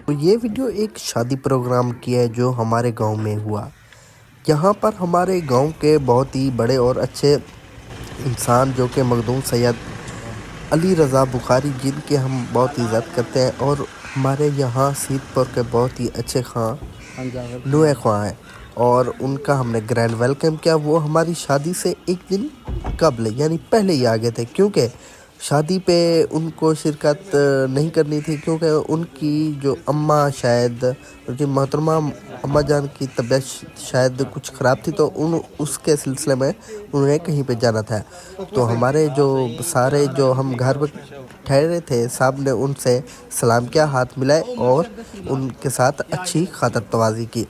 तो ये वीडियो एक शादी प्रोग्राम की है जो हमारे गांव में हुआ। यहाँ पर हमारे गांव के बहुत ही बड़े और अच्छे इंसान जो कि मखदूम सैयद अली रज़ा बुखारी, जिनकी हम बहुत इज़्ज़त करते हैं, और हमारे यहाँ सीतपुर के बहुत ही अच्छे खां नूए खां हैं, और उनका हमने ग्रैंड वेलकम किया। वो हमारी शादी से एक दिन कबल यानी पहले ही आ गए थे, क्योंकि शादी पे उनको शिरकत नहीं करनी थी, क्योंकि उनकी जो अम्मा शायद उनकी मोहतरमा अम्मा जान की तबीयत शायद कुछ ख़राब थी, तो उसके सिलसिले में उन्हें कहीं पे जाना था। तो हमारे जो सारे जो हम घर पर ठहरे थे, साहब ने उनसे सलाम किया, हाथ मिलाए और उनके साथ अच्छी खातरतवाज़ी की।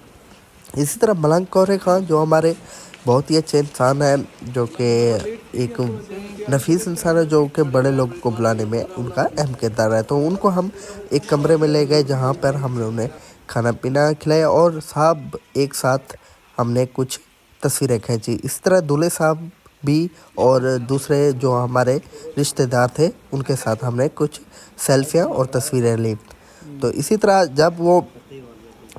इसी तरह मलंग कौरे खान जो हमारे बहुत ही अच्छे इंसान हैं, जो कि एक नफीस इंसान है, जो कि बड़े लोगों को बुलाने में उनका अहम किरदार है। तो उनको हम एक कमरे में ले गए, जहाँ पर हमने उन्हें खाना पीना खिलाया, और साहब एक साथ हमने कुछ तस्वीरें खींची। इस तरह दूल्हे साहब भी और दूसरे जो हमारे रिश्तेदार थे, उनके साथ हमने कुछ सेल्फियाँ और तस्वीरें ली। तो इसी तरह जब वो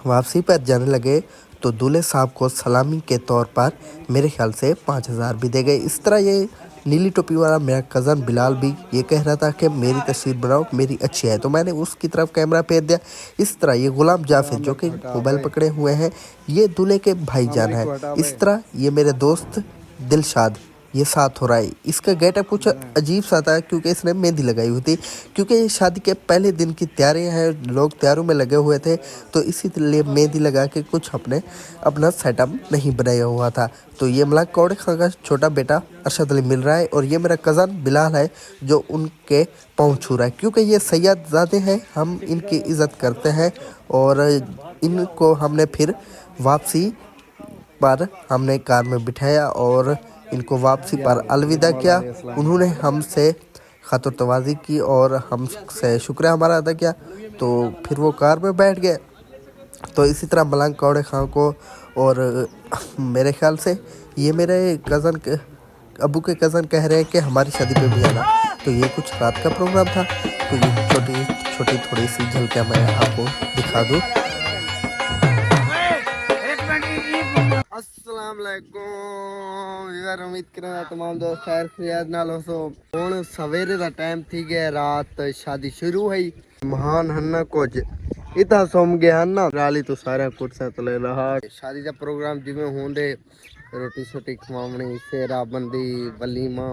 वापसी पर जाने लगे, तो दूल्हे साहब को सलामी के तौर पर मेरे ख्याल से 5,000 भी दे गए। इस तरह ये नीली टोपी वाला मेरा कज़न बिलाल भी ये कह रहा था कि मेरी तस्वीर बनाओ, मेरी अच्छी है, तो मैंने उसकी तरफ कैमरा फेर दिया। इस तरह ये गुलाम जाफिर जो कि मोबाइल पकड़े हुए हैं, ये दूल्हे के भाईजान हैं। इस तरह ये मेरे दोस्त दिलशाद ये साथ हो रहा है। इसका गेटअप कुछ अजीब सा था, क्योंकि इसने मेहंदी लगाई हुई थी, क्योंकि ये शादी के पहले दिन की तैयारियां हैं, लोग तैयारों में लगे हुए थे, तो इसीलिए मेहंदी लगा के कुछ अपना सेटअप नहीं बनाया हुआ था। तो ये मलंग कौड़े खां का छोटा बेटा अरशद अली मिल रहा है, और ये मेरा कज़न बिलाल है जो उनके पाँव छू रहा है, क्योंकि ये सैयदजादे हैं, हम इनकी इज़्ज़त करते हैं। और इनको हमने फिर वापसी पर हमने कार में बिठाया और इनको वापसी पर अलविदा किया। उन्होंने हमसे खातरतवाज़ी की और हमसे शुक्रिया हमारा अदा किया, तो फिर वो कार में बैठ गए। तो इसी तरह मलंग कौड़े खां को, और मेरे ख्याल से ये मेरे कज़न के अबू के कज़न कह रहे हैं कि हमारी शादी पे भी आना। तो ये कुछ रात का प्रोग्राम था, तो ये छोटी छोटी थोड़ी सी झलकियाँ मैं आपको दिखा दूँ। अस्सलाम वालेकुम यार, उम्मीद करना तमाम दोस्त खैर खैरियत नाल हो। हुण सवेरे दा टाइम थी गया, रात शादी शुरू हुई। महान हन्ना कुछ इतना सोम गया हन्ना राली तो सारा कुर्सा तले रहा। शादी का प्रोग्राम जिवें होंदे, रोटी शोटी खवावनी, सेरा बंदी, वलीमा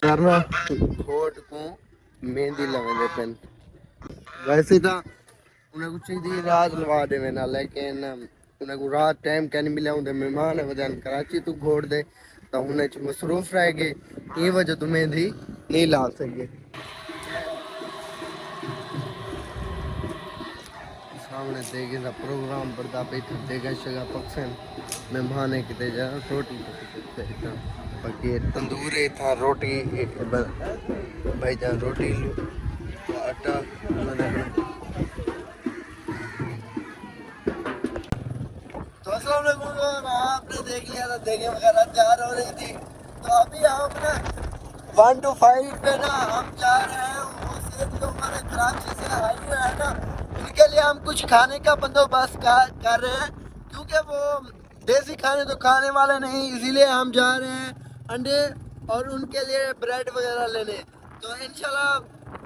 करना, कोट को मेहंदी लवेंदे पेन। वैसे तो उन्हें कुछ दी रात लवा देवे ना, लेकिन उन्हें को रात टाइम क्या नहीं मिला। उन्हें मेहमान वजन कराची तो घोड़ दे, तो उन्हें मसरूफ रह गए, ये वजह तुम्हें भी नहीं ला सके। सामने देखे दा प्रोग्राम बरदा बैठा देगा शगा पक्सन मेहमान है किते जा रोटी बाकी तंदूर था, रोटी भाई जान रोटी आटा आपने देख लिया था, देखे वगैरह तैयार हो रही थी। तो अभी हम ना 1 to 5 पे ना हम जा रहे हैं, वो जो हमारे कराची से हाईवे है ना, उनके लिए हम कुछ खाने का बंदोबस्त कर रहे हैं, क्योंकि वो देसी खाने तो खाने वाले नहीं, इसीलिए हम जा रहे हैं अंडे और उनके लिए ब्रेड वगैरह लेने। तो इंशाल्लाह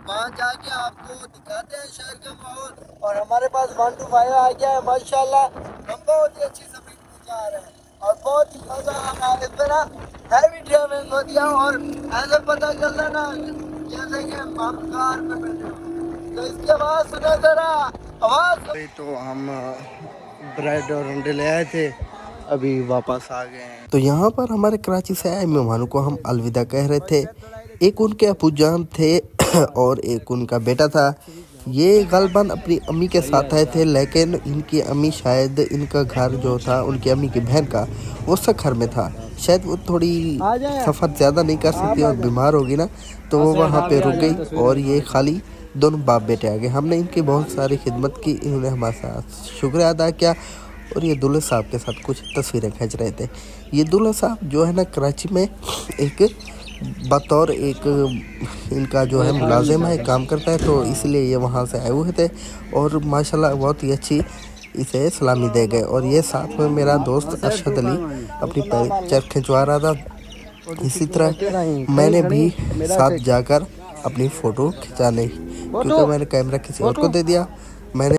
वहाँ जाके आपको दिखाते हैं शहर का माहौल। और हमारे पास 1 to 5 आ गया है माशाल्लाह। हम बहुत ही अच्छी सफर जा रहे हैं और बहुत ही मजा आ रहा है। इस तरह हैवी ट्रैवलिंग हो दिया, और ऐसे पता चल रहा ना जैसे कि हम कार में बैठे हो। तो इसके बाद सुना जरा आवाज। तो हम ब्रेड और अंडे ले आए थे, अभी वापस आ गए हैं। तो यहाँ पर हमारे कराची से आए मेहमानों को हम अलविदा कह रहे थे। एक उनके अबू जान थे और एक उनका बेटा था। ये गलबन अपनी अम्मी के साथ आए थे, लेकिन इनकी अम्मी शायद इनका घर जो था उनकी अम्मी की बहन का वो सखर में था, शायद वो थोड़ी सफ़र ज़्यादा नहीं कर सकती और बीमार होगी ना, तो वो वहाँ पे रुक गई और ये खाली दोनों बाप बेटे आ गए। हमने इनकी बहुत सारी खिदमत की, इन्होंने हमारे साथ शुक्रिया अदा किया। और ये दूल्हे साहब के साथ कुछ तस्वीरें खींच रहे थे। ये दूल्हा साहब जो है ना कराची में एक बतौर एक इनका जो है मुलाजिम है, काम करता है, तो इसलिए ये वहाँ से आए हुए थे और माशाल्लाह बहुत ही अच्छी इसे सलामी दे गए। और ये साथ में मेरा दोस्त अरशद अली अपनी पिक्चर खिंचवा रहा था। इसी तरह मैंने भी साथ जाकर अपनी फ़ोटो खिंचा ली, क्योंकि मैंने कैमरा किसी और को दे दिया। मैंने